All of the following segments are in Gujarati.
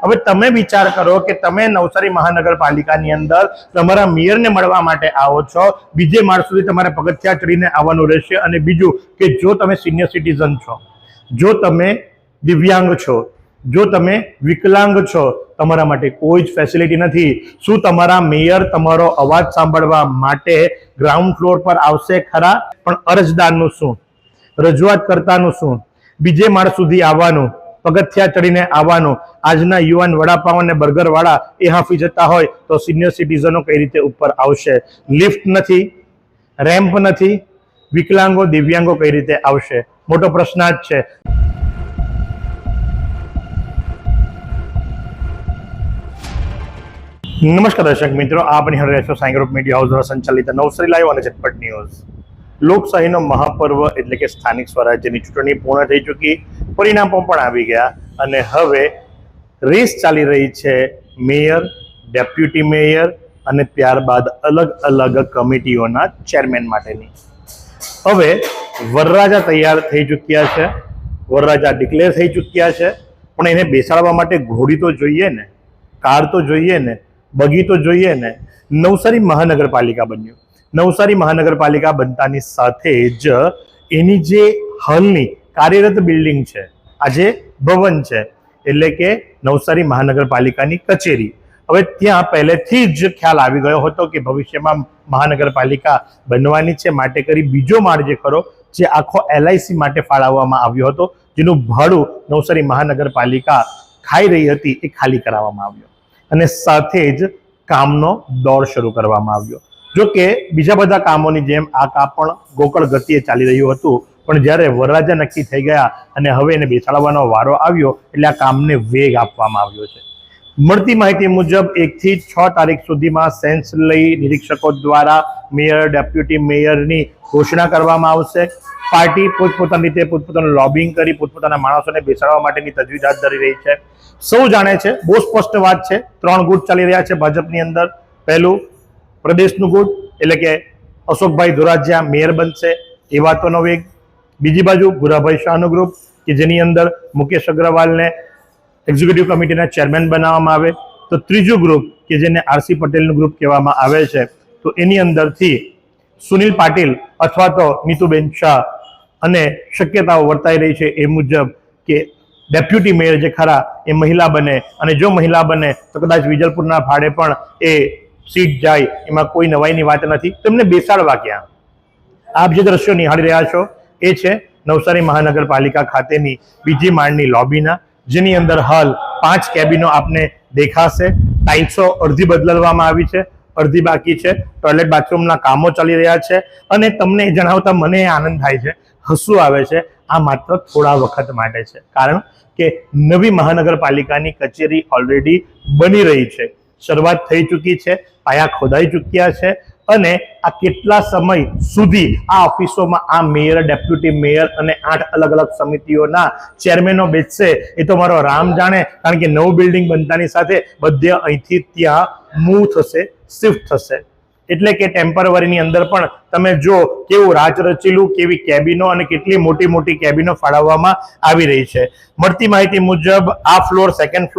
હવે તમે વિચાર કરો કે તમે નવસારી મહાનગરપાલિકાની અંદર તમારા મેયરને મળવા માટે આવો છો, બીજે માળ સુધી તમારે પગથિયા ચડીને આવવાનું રહેશે. અને બીજું કે જો તમે સિનિયર સિટીઝન છો, જો તમે દિવ્યાંગ છો, જો તમે વિકલાંગ છો, તમારા માટે કોઈ જ ફેસિલિટી નથી. શું તમારા મેયર તમારો અવાજ સાંભળવા માટે ગ્રાઉન્ડ ફ્લોર પર આવશે ખરા? પણ અરજદારનું શું, રજૂઆત કરતાનું શું, બીજે માળ સુધી આવવાનું, પગથિયા ચડીને આવવાનું? આજના યુવાન વડાપાવ અને બર્ગર વાળા એ હાંફી જતા હોય તો સિનિયર સિટીઝનો કઈ રીતે ઉપર આવશે? લિફ્ટ નથી, રેમ્પ નથી, વિકલાંગો દિવ્યાંગો કઈ રીતે આવશે? મોટો પ્રશ્ન જ છે. નમસ્કાર દર્શક મિત્રો, આપ નિહાળી રહ્યા છો સાઈ ગ્રુપ મીડિયા હાઉસ દ્વારા સંચાલિત નવસારી લાઈવ અને ઝટપટ ન્યૂઝ. લોકશાહીનો મહાપર્વ એટલે કે સ્થાનિક સ્વરાજ્યની ચૂંટણી પૂર્ણ થઈ ચૂકી, પરિણામો પણ આવી ગયા અને હવે રેસ ચાલી રહી છે મેયર, ડેપ્યુટી મેયર અને ત્યારબાદ અલગ અલગ કમિટીઓના ચેરમેન માટેની. હવે વરરાજા તૈયાર થઈ ચૂક્યા છે, વરરાજા ડિક્લેર થઈ ચૂક્યા છે, પણ એને બેસાડવા માટે ઘોડી તો જોઈએ ને, કાર તો જોઈએ ને, બગી તો જોઈએ ને. નવસારી મહાનગરપાલિકા બન્યું. નવસારી મહાનગરપાલિકા બનતાની સાથે જ એની જે હાલની કાર્યરત બિલ્ડિંગ છે, આજે ભવન છે, એટલે કે નવસારી મહાનગરપાલિકાની કચેરી, હવે ત્યાં પહેલેથી જ ખ્યાલ આવી ગયો હતો કે ભવિષ્યમાં મહાનગરપાલિકા બનવાની છે, માટે કરી બીજો માળ જે ખરો, જે આખો LIC માટે ફાળવવામાં આવ્યો હતો, જેનું ભાડું નવસારી મહાનગરપાલિકા ખાઈ રહી હતી, એ ખાલી કરાવવામાં આવ્યો અને સાથે જ કામનો દોર શરૂ કરવામાં આવ્યો. જો કે બીજા બધા કામોની જેમ આ કામ પણ ગોકળ ગતિએ ચાલી રહ્યું હતું, પણ જ્યારે વરરાજા નક્કી થઈ ગયા અને હવે એને બેસાડવાનો વારો આવ્યો એટલે આ કામને વેગ આપવામાં આવ્યો છે. મળતી માહિતી મુજબ 1 થી 6 તારીખ સુધીમાં સેન્સ લઈ નિરીક્ષકો દ્વારા મેયર, ડેપ્યુટી મેયરની ઘોષણા કરવામાં આવશે. પાર્ટી પોતપોતાની રીતે પોતપોતાનું લોબિંગ કરી પોતપોતાના માણસોને બેસાડવા માટેની તજવીજ હાથ ધરી રહી છે. સૌ જાણે છે, બહુ સ્પષ્ટ વાત છે, 3 ગુટ ચાલી રહ્યા છે ભાજપની અંદર. પહેલું પ્રદેશનું ગુટ એટલે કે અશોકભાઈ ધોરાજીયા મેયર બનશે એ વાતોનો વેગ. બીજી બાજુ ભુરાભાઈ શાહનું ગ્રુપ કે જેની અંદર મુકેશ અગ્રવાલને એક્ઝિક્યુટિવ કમિટીના ચેરમેન બનાવવામાં આવે. તો ત્રીજું ગ્રુપ કે જેને RC પટેલનું ગ્રુપ કહેવામાં આવે છે, તો એની અંદરથી સુનિલ પાટીલ અથવા તો નીતુબેન શાહ, અને શક્યતાઓ વર્તાઈ રહી છે એ મુજબ કે ડેપ્યુટી મેયર જે ખરા એ મહિલા બને, અને જો મહિલા બને તો કદાચ વિજલપુરના ભાડે પણ એ સીટ જાય, એમાં કોઈ નવાઈની વાત નથી. તેમને બેસાડવા ક્યાં? આપ જે દ્રશ્યો નિહાળી રહ્યા છો એ છે નવસારી મહાનગરપાલિકા ખાતેની બીજી માળની લોબીના, જેની અંદર હાલ 5 કેબિનો આપને દેખાશે. ટાઇલ્સો અડધી બદલવામાં આવી છે, અડધી બાકી છે. ટોયલેટ બાથરૂમના કામો ચાલી રહ્યા છે અને તમને જણાવતા મને આનંદ થાય છે, હસવું આવે છે. આ માત્ર થોડા વખત માટે છે, કારણ કે નવી મહાનગરપાલિકાની કચેરી ઓલરેડી બની રહી છે, શરૂઆત થઈ ચૂકી છે, પાયા ખોદાઈ ચૂક્યા છે અને આ કેટલા સમય સુધી આ ઓફિસોમાં આ મેયર, ડેપ્યુટી મેયર અને 8 અલગ અલગ સમિતિઓના ચેરમેનો બેસશે એ તો મારો રામ જાણે. કારણ કે નવું બિલ્ડિંગ બનતાની સાથે બધે અહીંથી ત્યાં મૂવ થશે, શિફ્ટ થશે. એટલે કે ટેમ્પરરીની અંદર પણ તમે જો કેવું રાજ રચેલું, કેવી કેબિનો અને કેટલી મોટી મોટી કેબિનો ફાળવવામાં આવી રહી છે. મળતી માહિતી મુજબ આ ફ્લોર સેકન્ડ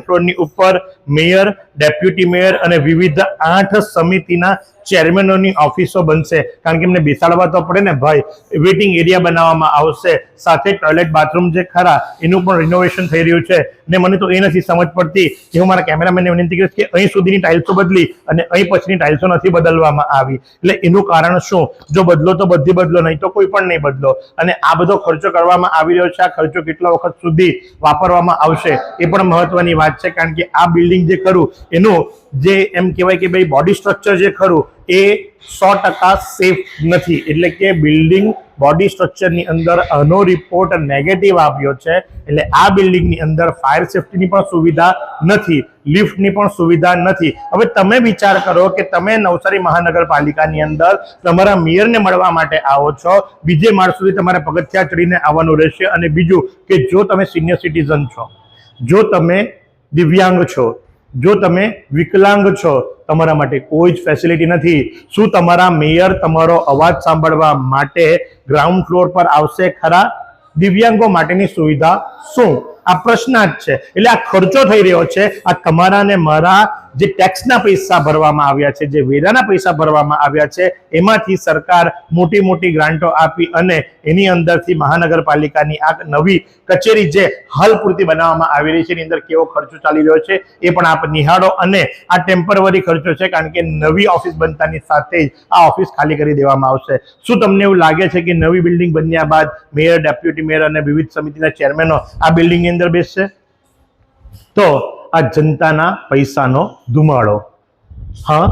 ફ્લોરની ઉપર મેયર, ડેપ્યુટી મેયર અને વિવિધ 8 સમિતિના ચેરમેનોની ઓફિસો બનશે. કારણ કે એમને બેસાડવા તો પડે ને ભાઈ. વેઇટિંગ એરિયા બનાવવામાં આવશે, સાથે ટોયલેટ બાથરૂમ જે ખરા એનું પણ રિનોવેશન થઈ રહ્યું છે. ને મને તો એ નથી સમજ પડતી કે હું મારા કેમેરામેનને વિનંતી કરીશ કે અહીં સુધીની ટાઇલ્સો બદલી અને અહીં પછીની ટાઇલ્સો નથી બદલવામાં આવી. એટલે એનું કારણ શું? જો બદલો તો બધી બદલો, નહીં તો કોઈ પણ નહીં બદલો. અને આ બધો ખર્ચો કરવામાં આવી રહ્યો છે, આ ખર્ચો કેટલા વખત સુધી વાપરવામાં આવશે એ પણ મહત્વની વાત છે. કારણ કે આ બિલ્ડિંગ જે ખરું એનું જે એમ કહેવાય કે ભાઈ બોડી સ્ટ્રક્ચર જે ખરું એ 100% સેફ નથી. એટલે કે બિલ્ડિંગ બોડી સ્ટ્રક્ચરની અંદર આનો રિપોર્ટ નેગેટિવ આવ્યો છે. એટલે આ બિલ્ડિંગની અંદર ફાયર સેફ્ટીની પણ સુવિધા નથી, લિફ્ટની પણ સુવિધા નથી. હવે તમે વિચાર કરો કે તમે નવસારી મહાનગરપાલિકાની અંદર તમારા મેયરને મળવા માટે આવો છો, બીજે માળ સુધી તમારે પગથિયા ચડીને આવવાનું રહેશે. અને બીજું કે જો તમે સિનિયર સિટીઝન છો, જો તમે દિવ્યાંગ છો, જો તમે વિકલાંગ છો, તમારા માટે કોઈ જ ફેસિલિટી નથી. શું તમારા મેયર તમારો અવાજ સાંભળવા માટે ગ્રાઉન્ડ ફ્લોર પર આવશે ખરા? દિવ્યાંગો માટેની સુવિધા શું? આ પ્રશ્ન જ છે. એટલે આ ખર્ચો થઈ રહ્યો છે, આ તમારા ને મારા જે ટેક્સના પૈસા ભરવામાં આવ્યા છે, જે વેરાના પૈસા ભરવામાં આવ્યા છે, એમાંથી સરકાર મોટી મોટી ગ્રાન્ટો આપી અને એની અંદરથી મહાનગરપાલિકાની આ નવી કચેરી જે હાલ પૂરતી બનાવવામાં આવી રહી છે એની અંદર કેવો ખર્ચો ચાલી રહ્યો છે એ પણ આપ નિહાળો. અને આ ટેમ્પરરી ખર્ચો છે, કારણ કે નવી ઓફિસ બનતાની સાથે જ આ ઓફિસ ખાલી કરી દેવામાં આવશે. શું તમને એવું લાગે છે કે નવી બિલ્ડિંગ બન્યા બાદ મેયર, ડેપ્યુટી મેયર અને વિવિધ સમિતિના ચેરમેનો આ બિલ્ડિંગની અંદર બેસશે? તો આ જનતાના પૈસાનો ધુમાડો. હા,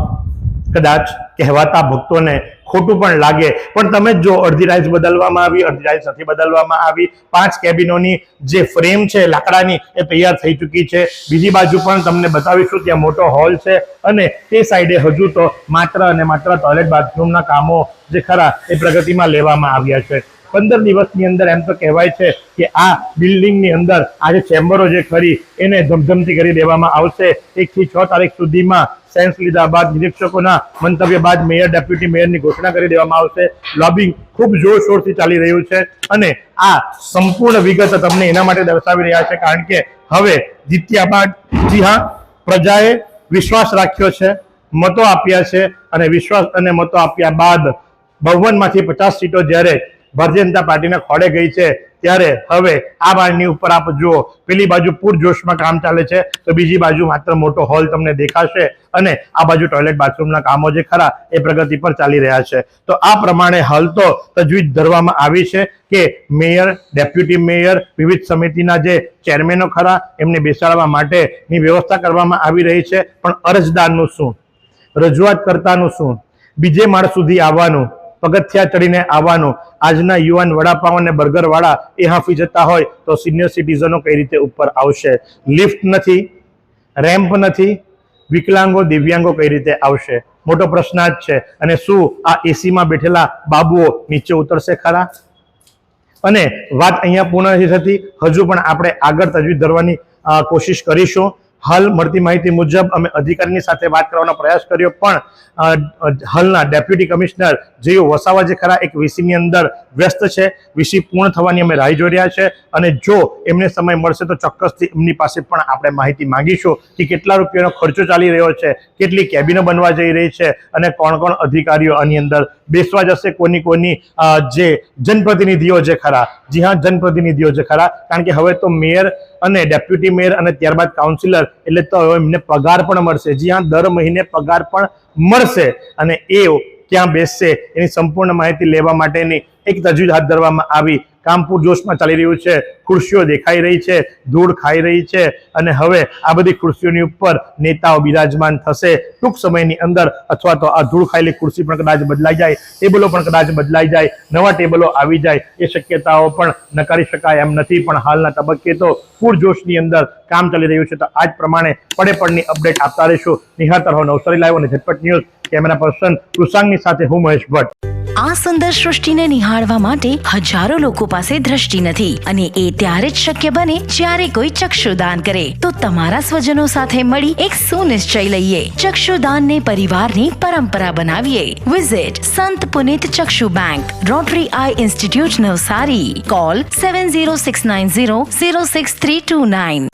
કદાચ કહેવાતા ભક્તોને ખોટું પણ લાગે, પણ તમે જો અડધી ટાઇલ્સ બદલવામાં આવી, અડધી ટાઇલ્સ નથી બદલવામાં આવી. 5 કેબિનોની જે ફ્રેમ છે લાકડાની એ તૈયાર થઈ ચૂકી છે. બીજી બાજુ પણ તમને બતાવીશું, ત્યાં મોટો હોલ છે અને તે સાઈડે હજુ તો માત્ર અને માત્ર ટોયલેટ બાથરૂમના કામો જે ખરા એ પ્રગતિમાં લેવામાં આવ્યા છે. 15 દિવસની અંદર એમ તો કહેવાય છે કે આ બિલ્ડિંગની અંદર આ જે ચેમ્બરો જે ખરી એને ધમધમતી કરી દેવામાં આવશે. 1 થી 6 તારીખ સુધીમાં સેન્સ લીધા બાદ, નિરીક્ષકોના મંતવ્ય બાદ મેયર, ડેપ્યુટી મેયરની ઘોષણા કરી દેવામાં આવશે. લોબિંગ ખૂબ જોરશોરથી ચાલી રહ્યું છે અને આ સંપૂર્ણ વિગત તમને એના માટે દર્શાવી રહ્યા છે, કારણ કે હવે જીત્યા બાદ, જી હા, પ્રજાએ વિશ્વાસ રાખ્યો છે, મતો આપ્યા છે અને વિશ્વાસ અને મતો આપ્યા બાદ 52માંથી 50 સીટો જ્યારે ભારતીય જનતા પાર્ટીના ખોળે ગઈ છે, ત્યારે હવે આ બાજુની ઉપર આપ જુઓ, પેલી બાજુ પૂરજોશમાં કામ ચાલે છે તો બીજી બાજુ માત્ર મોટો હોલ તમને દેખાશે અને આ બાજુ ટોયલેટ બાથરૂમના કામો જે ખરા એ પ્રગતિ પર ચાલી રહ્યા છે. તો આ પ્રમાણે હાલ તો તજવીજ ધરવામાં આવી છે કે મેયર, ડેપ્યુટી મેયર, વિવિધ સમિતિના જે ચેરમેનો ખરા એમને બેસાડવા માટેની વ્યવસ્થા કરવામાં આવી રહી છે. પણ અરજદારનું શું, રજૂઆત કરતાનું શું, બીજે માળ સુધી આવવાનું, પગથિયા ચડીને આવવાનું? આજના યુવાન વડાપાવ અને બર્ગર વાળા એ હાંફી જતા હોય તો સિનિયર સિટીઝનો કઈ રીતે ઉપર આવશે? લિફ્ટ નથી, રેમ્પ નથી, વિકલાંગો, દિવ્યાંગો કઈ રીતે આવશે? મોટો પ્રશ્ન જ છે. અને શું આ એસીમાં બેઠેલા બાબુઓ નીચે ઉતરશે ખરા? અને વાત અહીંયા પૂર્ણ નથી થતી, હજુ પણ આપણે આગળ તજવીજ ધરવાની કોશિશ કરીશું. હાલ મળતી માહિતી મુજબ અમે અધિકારીની સાથે વાત કરવાનો પ્રયાસ કર્યો, પણ હાલના ડેપ્યુટી કમિશનર જેઓ વસાવા જે ખરા એક વીસીની અંદર વ્યસ્ત છે. વીસી પૂર્ણ થવાની અમે રાહ જોઈ રહ્યા છે અને જો એમને સમય મળશે તો ચોક્કસથી એમની પાસે પણ આપણે માહિતી માંગીશું કે કેટલા રૂપિયાનો ખર્ચો ચાલી રહ્યો છે, કેટલી કેબિનો બનવા જઈ રહી છે અને કોણ કોણ અધિકારીઓ આની અંદર બેસવા જશે, કોની જે જનપ્રતિનિધિઓ જે ખરા, જી હા, જનપ્રતિનિધિઓ જે ખરા, કારણ કે હવે તો મેયર અને ડેપ્યુટી મેયર અને ત્યારબાદ કાઉન્સિલર એટલે તો એમને પગાર પણ મળશે. જી હા, દર મહિને પગાર પણ મળશે અને એ ક્યાં બેસશે એની સંપૂર્ણ માહિતી લેવા માટેની એક તજવીજ હાથ ધરવામાં આવી. કામ પૂરજોશમાં ચાલી રહ્યું છે, ખુરશીઓ દેખાઈ રહી છે, ધૂળ ખાઈ રહી છે અને હવે આ બધી ખુરશીઓની ઉપર નેતાઓ બિરાજમાન થશે ટૂંક સમયની અંદર, અથવા તો આ ધૂળ ખાયેલી ખુરશી પણ કદાચ બદલાઈ જાય, ટેબલો પણ કદાચ બદલાઈ જાય, નવા ટેબલો આવી જાય, એ શક્યતાઓ પણ નકારી શકાય એમ નથી. પણ હાલના તબક્કે તો પૂરજોશની અંદર કામ ચાલી રહ્યું છે. તો આ જ પ્રમાણે પડે અપડેટ આપતા રહીશું. નિહાળતા રહો નવસારી લાઈવ અને ઝટપટ ન્યૂઝ. કેમેરા પર્સન કૃષાંગની સાથે હું મહેશ ભટ્ટ. આ સુંદર સૃષ્ટિને નિહાળવા માટે હજારો લોકો પાસે દ્રષ્ટિ નથી અને એ ત્યારે જ શક્ય બને જ્યારે કોઈ ચક્ષુદાન કરે. તો તમારા સ્વજનો સાથે મળી એક સુનિશ્ચય લઈએ, ચક્ષુદાનને પરિવારની પરંપરા બનાવીએ. Visit Sant Punit Chakshu bank, Rotary eye institute Navsari. Call 7069006329.